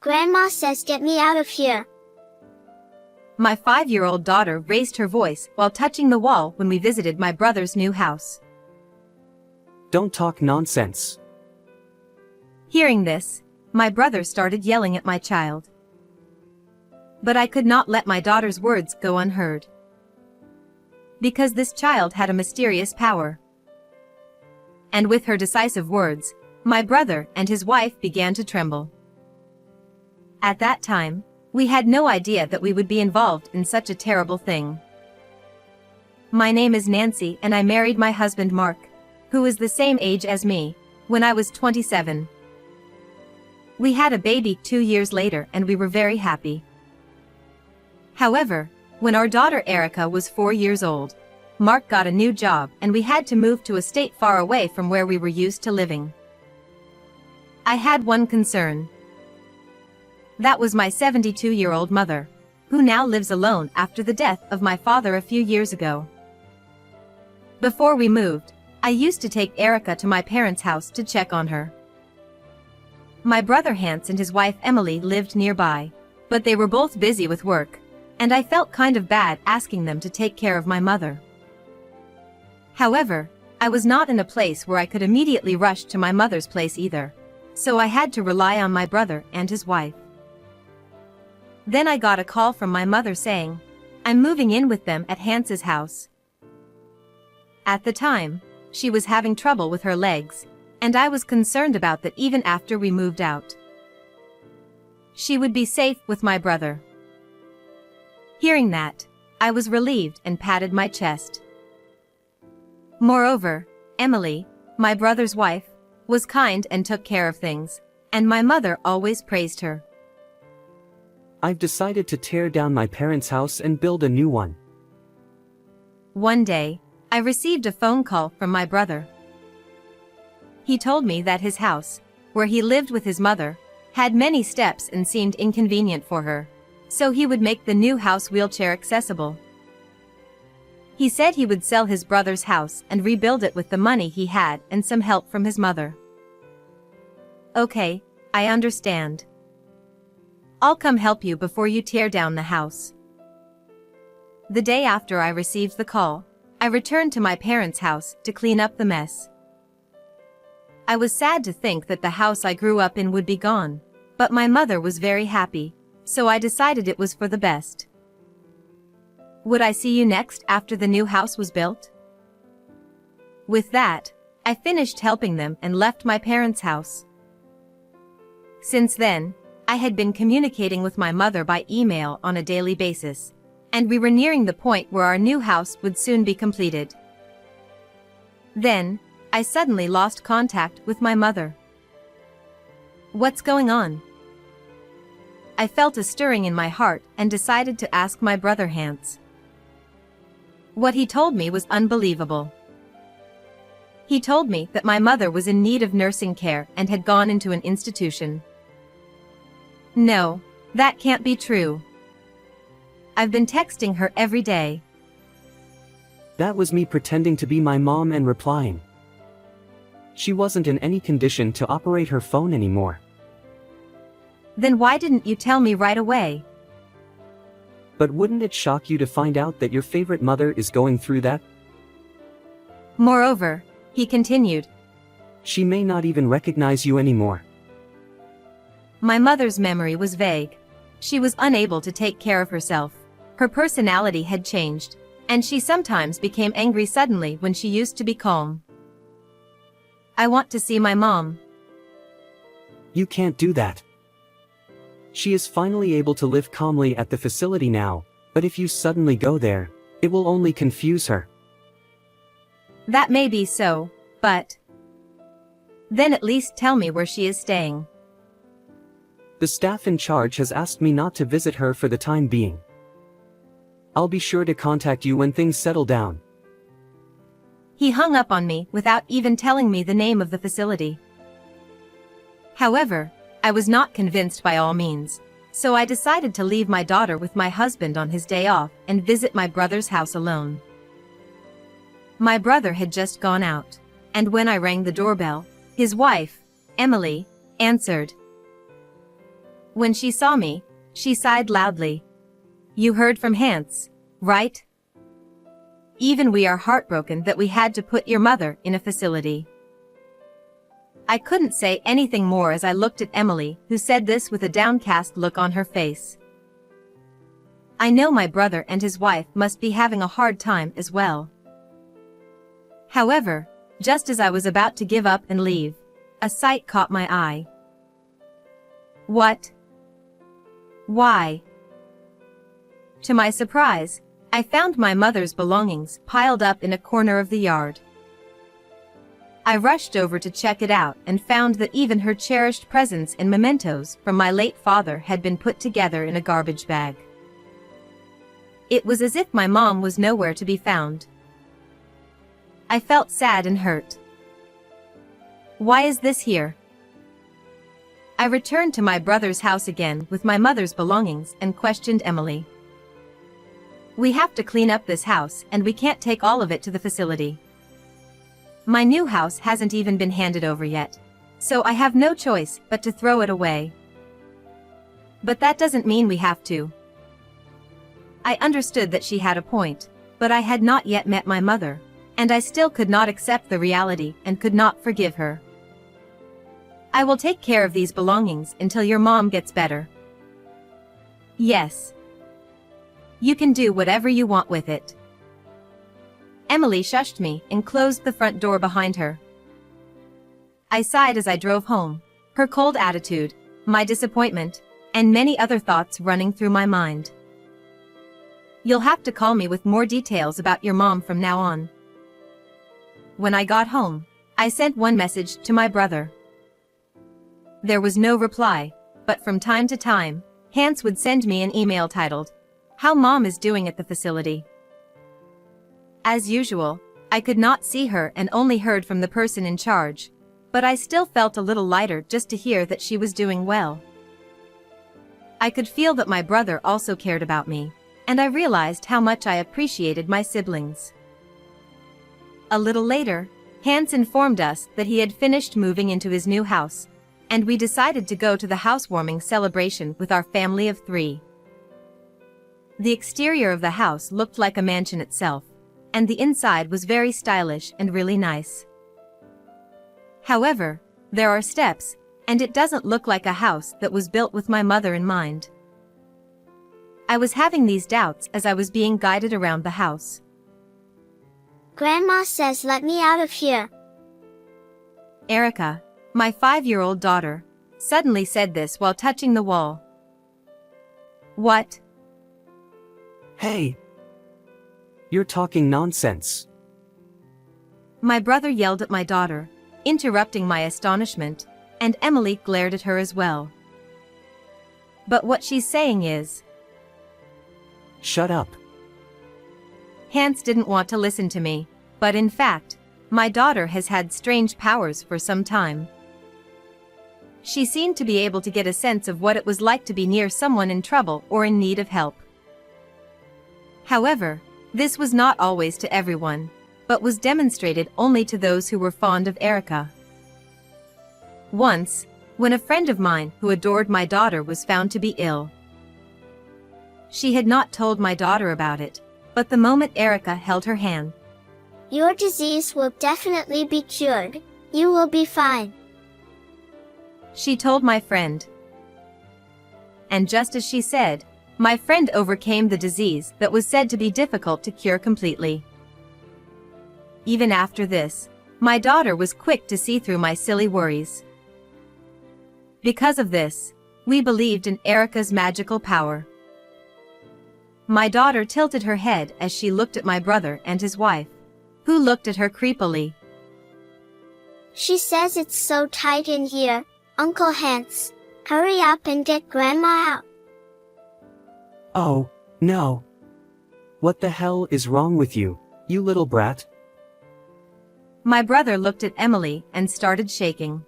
Grandma says get me out of here. My 5-year-old daughter raised her voice while touching the wall when we visited my brother's new house. Don't talk nonsense. Hearing this, my brother started yelling at my child. But I could not let my daughter's words go unheard. Because this child had a mysterious power. And with her decisive words, my brother and his wife began to tremble. At that time, we had no idea that we would be involved in such a terrible thing. My name is Nancy and I married my husband Mark, who is the same age as me, when I was 27. We had a baby 2 years later and we were very happy. However, when our daughter Erica was 4 years old, Mark got a new job and we had to move to a state far away from where we were used to living. I had one concern. That was my 72-year-old mother, who now lives alone after the death of my father a few years ago. Before we moved, I used to take Erica to my parents' house to check on her. My brother Hans and his wife Emily lived nearby, but they were both busy with work, and I felt kind of bad asking them to take care of my mother. However, I was not in a place where I could immediately rush to my mother's place either, so I had to rely on my brother and his wife. Then I got a call from my mother saying, I'm moving in with them at Hans's house. At the time, she was having trouble with her legs, and I was concerned about that even after we moved out. She would be safe with my brother. Hearing that, I was relieved and patted my chest. Moreover, Emily, my brother's wife, was kind and took care of things, and my mother always praised her. I've decided to tear down my parents' house and build a new one. One day, I received a phone call from my brother. He told me that his house, where he lived with his mother, had many steps and seemed inconvenient for her, so he would make the new house wheelchair accessible. He said he would sell his brother's house and rebuild it with the money he had and some help from his mother. Okay, I understand. I'll come help you before you tear down the house. The day after I received the call, I returned to my parents' house to clean up the mess. I was sad to think that the house I grew up in would be gone, but my mother was very happy, so I decided it was for the best. Would I see you next after the new house was built? With that, I finished helping them and left my parents' house. Since then, I had been communicating with my mother by email on a daily basis, and we were nearing the point where our new house would soon be completed. Then, I suddenly lost contact with my mother. What's going on? I felt a stirring in my heart and decided to ask my brother Hans. What he told me was unbelievable. He told me that my mother was in need of nursing care and had gone into an institution. No, that can't be true. I've been texting her every day. That was me pretending to be my mom and replying. She wasn't in any condition to operate her phone anymore. Then why didn't you tell me right away? But wouldn't it shock you to find out that your favorite mother is going through that? Moreover, he continued, she may not even recognize you anymore. My mother's memory was vague. She was unable to take care of herself. Her personality had changed, and she sometimes became angry suddenly when she used to be calm. I want to see my mom. You can't do that. She is finally able to live calmly at the facility now, but if you suddenly go there, it will only confuse her. That may be so, but then at least tell me where she is staying. The staff in charge has asked me not to visit her for the time being. I'll be sure to contact you when things settle down. He hung up on me without even telling me the name of the facility. However, I was not convinced by all means, so I decided to leave my daughter with my husband on his day off and visit my brother's house alone. My brother had just gone out, and when I rang the doorbell, his wife, Emily, answered. When she saw me, she sighed loudly. You heard from Hans, right? Even we are heartbroken that we had to put your mother in a facility. I couldn't say anything more as I looked at Emily, who said this with a downcast look on her face. I know my brother and his wife must be having a hard time as well. However, just as I was about to give up and leave, a sight caught my eye. What? Why? To my surprise, I found my mother's belongings piled up in a corner of the yard. I rushed over to check it out and found that even her cherished presents and mementos from my late father had been put together in a garbage bag. It was as if my mom was nowhere to be found. I felt sad and hurt. Why is this here? I returned to my brother's house again with my mother's belongings and questioned Emily. We have to clean up this house and we can't take all of it to the facility. My new house hasn't even been handed over yet, so I have no choice but to throw it away. But that doesn't mean we have to. I understood that she had a point, but I had not yet met my mother, and I still could not accept the reality and could not forgive her. I will take care of these belongings until your mom gets better. Yes. You can do whatever you want with it. Emily shushed me and closed the front door behind her. I sighed as I drove home, her cold attitude, my disappointment, and many other thoughts running through my mind. You'll have to call me with more details about your mom from now on. When I got home, I sent one message to my brother. There was no reply, but from time to time, Hans would send me an email titled, "How Mom is Doing at the Facility." As usual, I could not see her and only heard from the person in charge, but I still felt a little lighter just to hear that she was doing well. I could feel that my brother also cared about me, and I realized how much I appreciated my siblings. A little later, Hans informed us that he had finished moving into his new house, and we decided to go to the housewarming celebration with our family of 3. The exterior of the house looked like a mansion itself, and the inside was very stylish and really nice. However, there are steps, and it doesn't look like a house that was built with my mother in mind. I was having these doubts as I was being guided around the house. Grandma says let me out of here. Erica, my 5-year-old daughter, suddenly said this while touching the wall. What? Hey! You're talking nonsense. My brother yelled at my daughter, interrupting my astonishment, and Emily glared at her as well. But what she's saying is... Shut up. Hans didn't want to listen to me, but in fact, my daughter has had strange powers for some time. She seemed to be able to get a sense of what it was like to be near someone in trouble or in need of help. However, this was not always to everyone, but was demonstrated only to those who were fond of Erica. Once, when a friend of mine who adored my daughter was found to be ill. She had not told my daughter about it, but the moment Erica held her hand, Your disease will definitely be cured. You will be fine. she told my friend. And just as she said, my friend overcame the disease that was said to be difficult to cure completely. Even after this, my daughter was quick to see through my silly worries. Because of this, we believed in Erica's magical power. My daughter tilted her head as she looked at my brother and his wife, who looked at her creepily. She says it's so tight in here, Uncle Hans. Hurry up and get Grandma out. Oh, no. What the hell is wrong with you, you little brat? My brother looked at Emily and started shaking.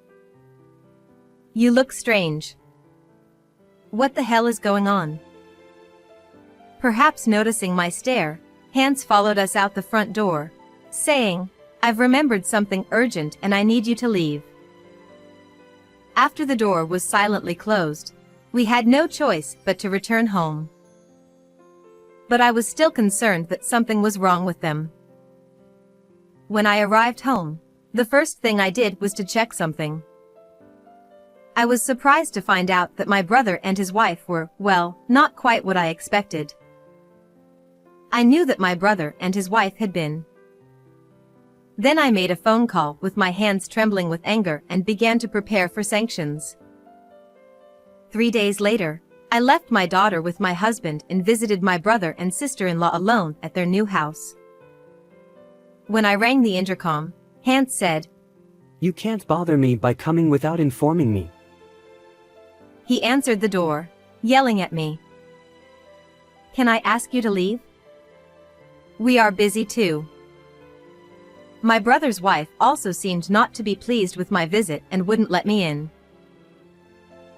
You look strange. What the hell is going on? Perhaps noticing my stare, Hans followed us out the front door, saying, I've remembered something urgent and I need you to leave. After the door was silently closed, We had no choice but to return home. But I was still concerned that something was wrong with them. When I arrived home, the first thing I did was to check something. I was surprised to find out that my brother and his wife were, well, not quite what I expected. I knew that my brother and his wife had been. Then I made a phone call with my hands trembling with anger and began to prepare for sanctions. 3 days later, I left my daughter with my husband and visited my brother and sister-in-law alone at their new house. When I rang the intercom, Hans said, "You can't bother me by coming without informing me." He answered the door, yelling at me. "Can I ask you to leave? We are busy too." My brother's wife also seemed not to be pleased with my visit and wouldn't let me in.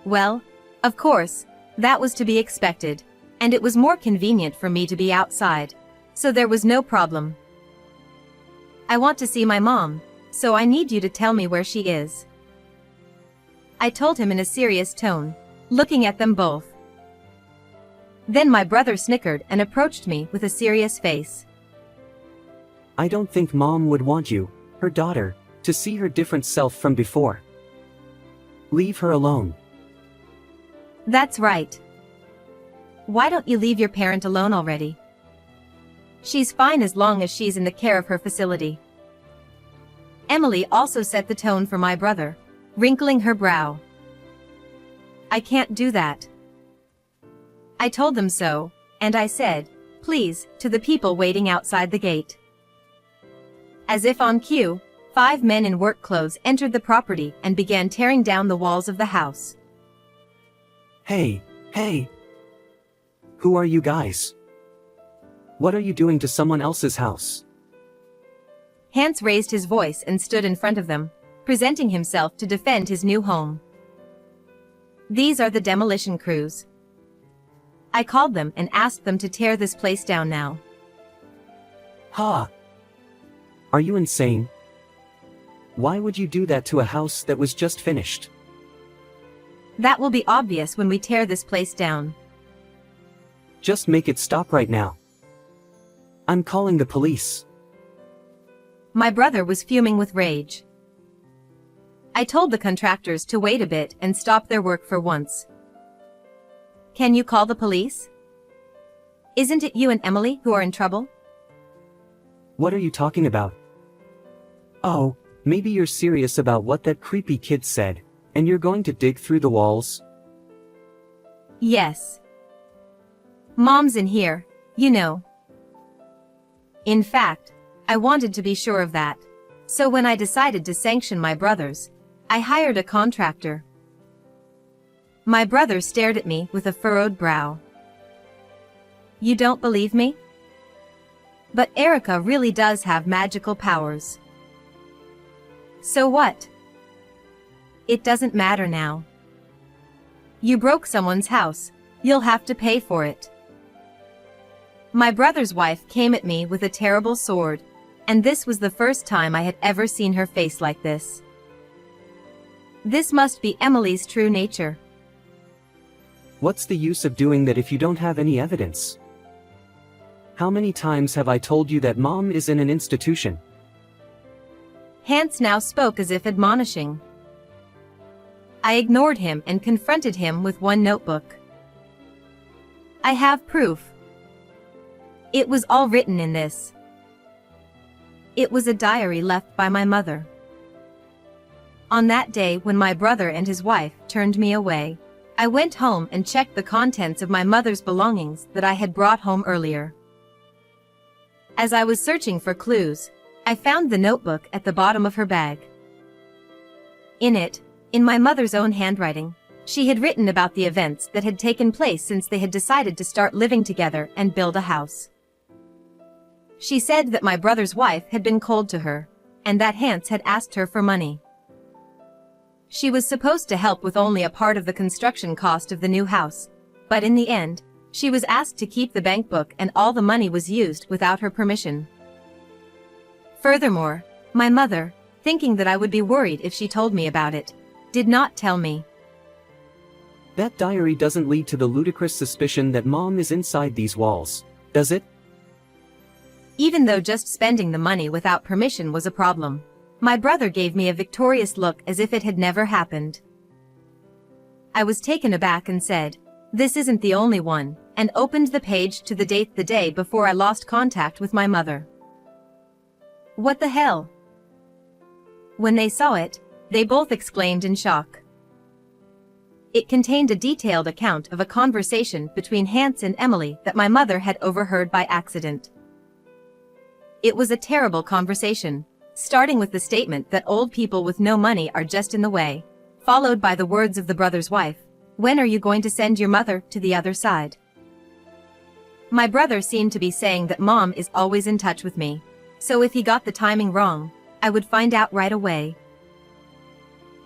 Well, of course, that was to be expected, and it was more convenient for me to be outside, so there was no problem. "I want to see my mom, so I need you to tell me where she is," I told him in a serious tone, looking at them both. Then my brother snickered and approached me with a serious face. "I don't think Mom would want you, her daughter, to see her different self from before. Leave her alone." That's right. Why don't you leave your parent alone already? She's fine as long as she's in the care of her facility. Emily also set the tone for my brother, wrinkling her brow. "I can't do that." I told them so, and I said, "Please," to the people waiting outside the gate. As if on cue, 5 men in work clothes entered the property and began tearing down the walls of the house. Hey! Who are you guys? What are you doing to someone else's house?" Hans raised his voice and stood in front of them, presenting himself to defend his new home. "These are the demolition crews. I called them and asked them to tear this place down now." Ha! Are you insane? Why would you do that to a house that was just finished? "That will be obvious when we tear this place down." Just make it stop right now. I'm calling the police. My brother was fuming with rage. I told the contractors to wait a bit and stop their work for once. "Can you call the police? Isn't it you and Emily who are in trouble?" What are you talking about? Oh, maybe you're serious about what that creepy kid said, and you're going to dig through the walls? Yes. Mom's in here, you know. In fact, I wanted to be sure of that, so when I decided to sanction my brothers, I hired a contractor. My brother stared at me with a furrowed brow. "You don't believe me? But Erica really does have magical powers." "So what? It doesn't matter now. You broke someone's house, you'll have to pay for it." My brother's wife came at me with a terrible sword, and this was the first time I had ever seen her face like this. This must be Emily's true nature. What's the use of doing that if you don't have any evidence? How many times have I told you that Mom is in an institution? Hans now spoke as if admonishing. I ignored him and confronted him with one notebook. "I have proof. It was all written in this." It was a diary left by my mother. On that day when my brother and his wife turned me away, I went home and checked the contents of my mother's belongings that I had brought home earlier. As I was searching for clues, I found the notebook at the bottom of her bag. In it, in my mother's own handwriting, she had written about the events that had taken place since they had decided to start living together and build a house. She said that my brother's wife had been cold to her, and that Hans had asked her for money. She was supposed to help with only a part of the construction cost of the new house, but in the end, she was asked to keep the bank book and all the money was used without her permission. Furthermore, my mother, thinking that I would be worried if she told me about it, did not tell me. That diary doesn't lead to the ludicrous suspicion that Mom is inside these walls, does it? Even though just spending the money without permission was a problem, my brother gave me a victorious look as if it had never happened. I was taken aback and said, "This isn't the only one," and opened the page to the date the day before I lost contact with my mother. "What the hell?" When they saw it, they both exclaimed in shock. It contained a detailed account of a conversation between Hans and Emily that my mother had overheard by accident. It was a terrible conversation, starting with the statement that old people with no money are just in the way, followed by the words of the brother's wife, "When are you going to send your mother to the other side?" My brother seemed to be saying that Mom is always in touch with me, so if he got the timing wrong, I would find out right away.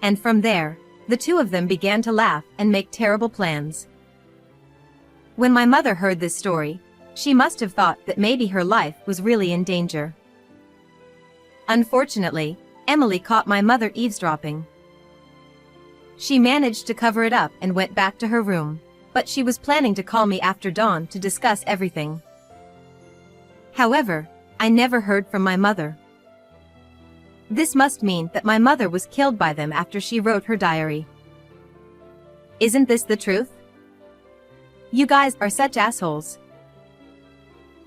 And from there, the two of them began to laugh and make terrible plans. When my mother heard this story, she must have thought that maybe her life was really in danger. Unfortunately, Emily caught my mother eavesdropping. She managed to cover it up and went back to her room, but she was planning to call me after dawn to discuss everything. However, I never heard from my mother. This must mean that my mother was killed by them after she wrote her diary. Isn't this the truth? You guys are such assholes.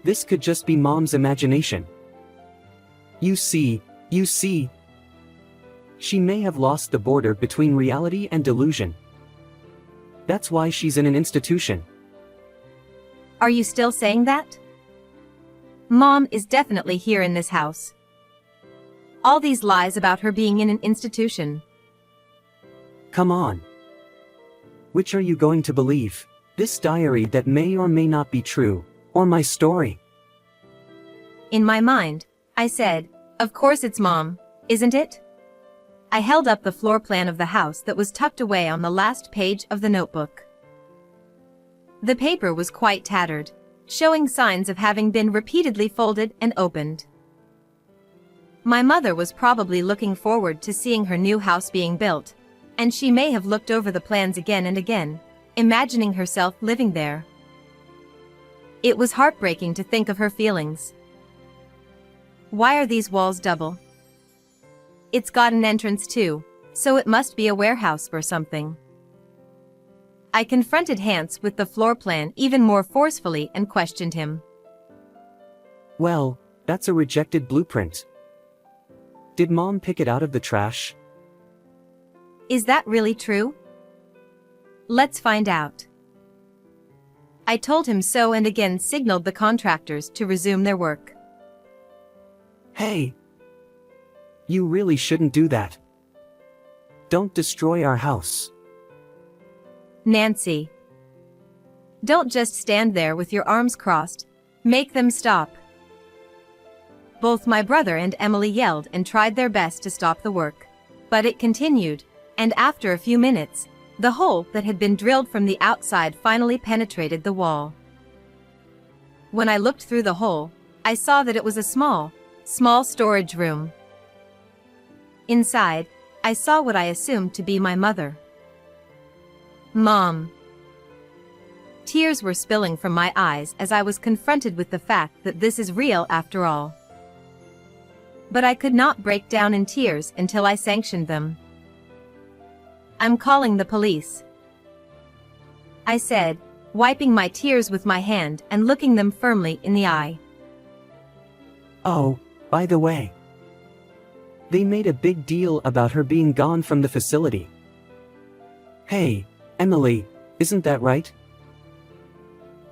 This could just be Mom's imagination. You see. She may have lost the border between reality and delusion. That's why she's in an institution. Are you still saying that? Mom is definitely here in this house. All these lies about her being in an institution. Come on. Which are you going to believe? This diary that may or may not be true, or my story? In my mind, I said, "Of course it's Mom, isn't it?" I held up the floor plan of the house that was tucked away on the last page of the notebook. The paper was quite tattered, showing signs of having been repeatedly folded and opened. My mother was probably looking forward to seeing her new house being built, and she may have looked over the plans again and again, imagining herself living there. It was heartbreaking to think of her feelings. Why are these walls double? It's got an entrance too, so it must be a warehouse or something. I confronted Hans with the floor plan even more forcefully and questioned him. Well, that's a rejected blueprint. Did Mom pick it out of the trash? Is that really true? Let's find out. I told him so and again signaled the contractors to resume their work. Hey! You really shouldn't do that. Don't destroy our house. Nancy. Don't just stand there with your arms crossed. Make them stop. Both my brother and Emily yelled and tried their best to stop the work. But it continued, and after a few minutes, the hole that had been drilled from the outside finally penetrated the wall. When I looked through the hole, I saw that it was a small storage room. Inside, I saw what I assumed to be my mother. Mom. Tears were spilling from my eyes as I was confronted with the fact that this is real after all. But I could not break down in tears until I sanctioned them. "I'm calling the police," I said, wiping my tears with my hand and looking them firmly in the eye. Oh, by the way. They made a big deal about her being gone from the facility. Hey, Emily, isn't that right?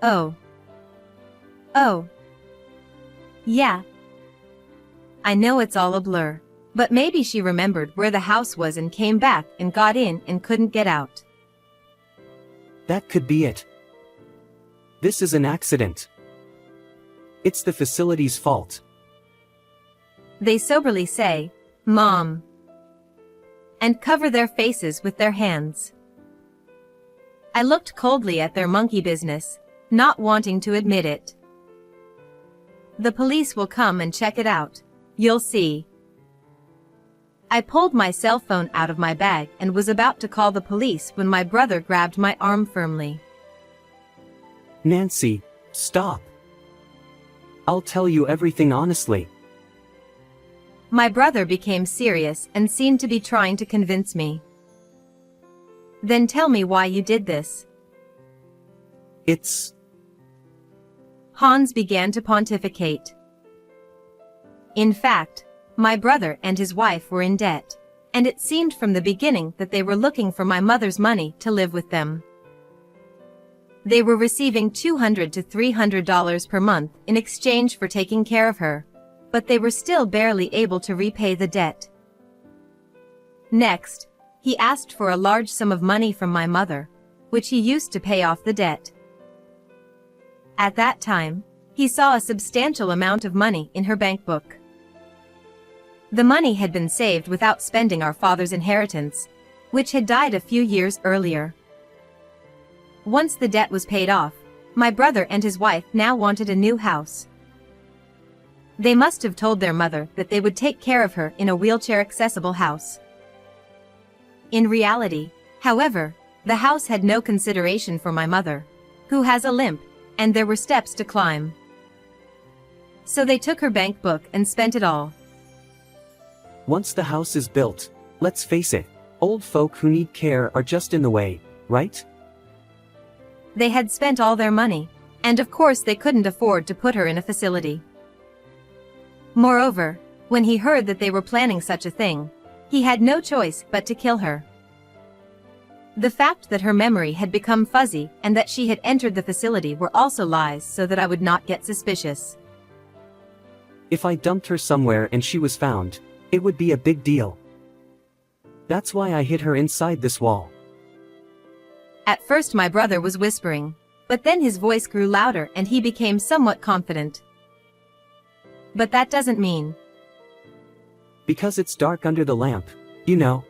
Oh. Yeah. I know it's all a blur, but maybe she remembered where the house was and came back and got in and couldn't get out. That could be it. This is an accident. It's the facility's fault. They soberly say, "Mom," and cover their faces with their hands. I looked coldly at their monkey business, not wanting to admit it. "The police will come and check it out. You'll see." I pulled my cell phone out of my bag and was about to call the police when my brother grabbed my arm firmly. Nancy, stop. I'll tell you everything honestly. My brother became serious and seemed to be trying to convince me. Then tell me why you did this. It's... Hans began to pontificate. In fact, my brother and his wife were in debt, and it seemed from the beginning that they were looking for my mother's money to live with them. They were receiving $200 to $300 per month in exchange for taking care of her, but they were still barely able to repay the debt. Next, he asked for a large sum of money from my mother, which he used to pay off the debt. At that time, he saw a substantial amount of money in her bank book. The money had been saved without spending our father's inheritance, which had died a few years earlier. Once the debt was paid off, my brother and his wife now wanted a new house. They must have told their mother that they would take care of her in a wheelchair-accessible house. In reality, however, the house had no consideration for my mother, who has a limp, and there were steps to climb. So they took her bank book and spent it all. Once the house is built, let's face it, old folk who need care are just in the way, right? They had spent all their money, and of course they couldn't afford to put her in a facility. Moreover, when he heard that they were planning such a thing, he had no choice but to kill her. The fact that her memory had become fuzzy and that she had entered the facility were also lies so that I would not get suspicious. If I dumped her somewhere and she was found, it would be a big deal. That's why I hid her inside this wall. At first my brother was whispering, but then his voice grew louder and he became somewhat confident. But that doesn't mean. Because it's dark under the lamp, you know.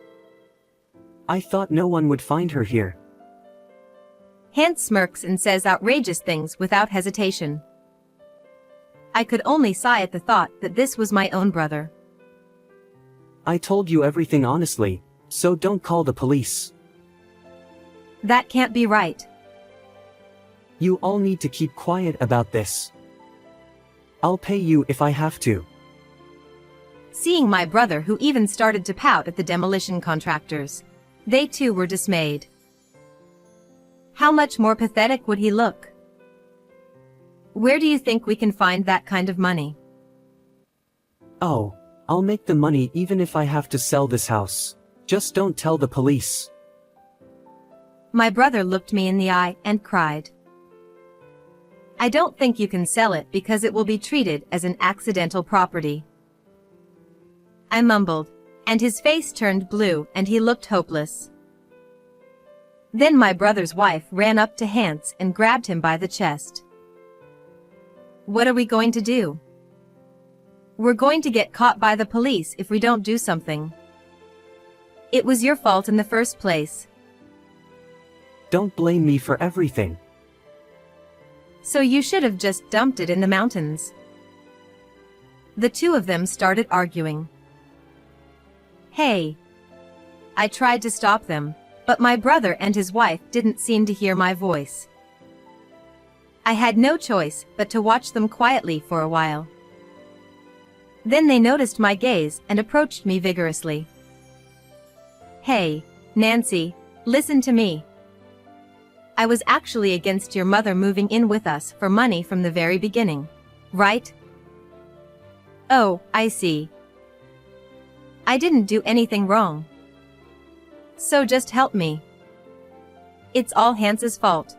I thought no one would find her here. Hans smirks and says outrageous things without hesitation. I could only sigh at the thought that this was my own brother. I told you everything honestly, so don't call the police. That can't be right. You all need to keep quiet about this. I'll pay you if I have to. Seeing my brother, who even started to pout at the demolition contractors, they too were dismayed. How much more pathetic would he look? Where do you think we can find that kind of money? Oh, I'll make the money even if I have to sell this house. Just don't tell the police. My brother looked me in the eye and cried. I don't think you can sell it because it will be treated as an accidental property. I mumbled, and his face turned blue and he looked hopeless. Then my brother's wife ran up to Hans and grabbed him by the chest. What are we going to do? We're going to get caught by the police if we don't do something. It was your fault in the first place. Don't blame me for everything. So you should have just dumped it in the mountains. The two of them started arguing. Hey! I tried to stop them, but my brother and his wife didn't seem to hear my voice. I had no choice but to watch them quietly for a while. Then they noticed my gaze and approached me vigorously. Hey, Nancy, listen to me. I was actually against your mother moving in with us for money from the very beginning, right? Oh, I see. I didn't do anything wrong. So just help me. It's all Hans's fault.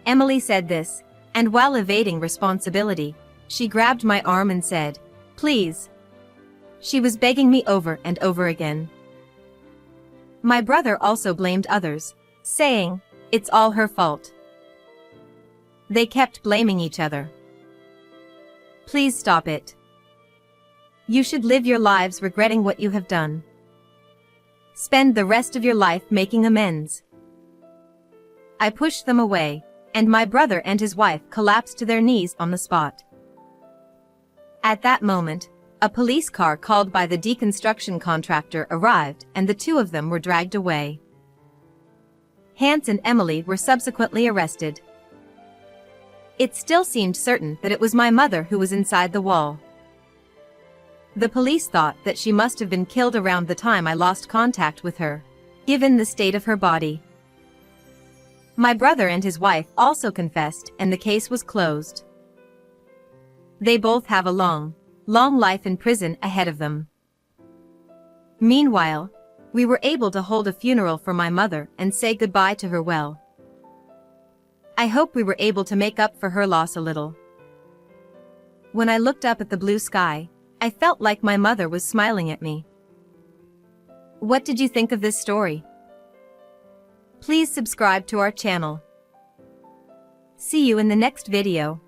Emily said this, and while evading responsibility, she grabbed my arm and said, "Please." She was begging me over and over again. My brother also blamed others, saying, "It's all her fault." They kept blaming each other. Please stop it. You should live your lives regretting what you have done. Spend the rest of your life making amends. I pushed them away, and my brother and his wife collapsed to their knees on the spot. At that moment, a police car called by the deconstruction contractor arrived and the two of them were dragged away. Hans and Emily were subsequently arrested. It still seemed certain that it was my mother who was inside the wall. The police thought that she must have been killed around the time I lost contact with her, given the state of her body. My brother and his wife also confessed and the case was closed. They both have a long life in prison ahead of them. Meanwhile, we were able to hold a funeral for my mother and say goodbye to her well. I hope we were able to make up for her loss a little. When I looked up at the blue sky, I felt like my mother was smiling at me. What did you think of this story? Please subscribe to our channel. See you in the next video.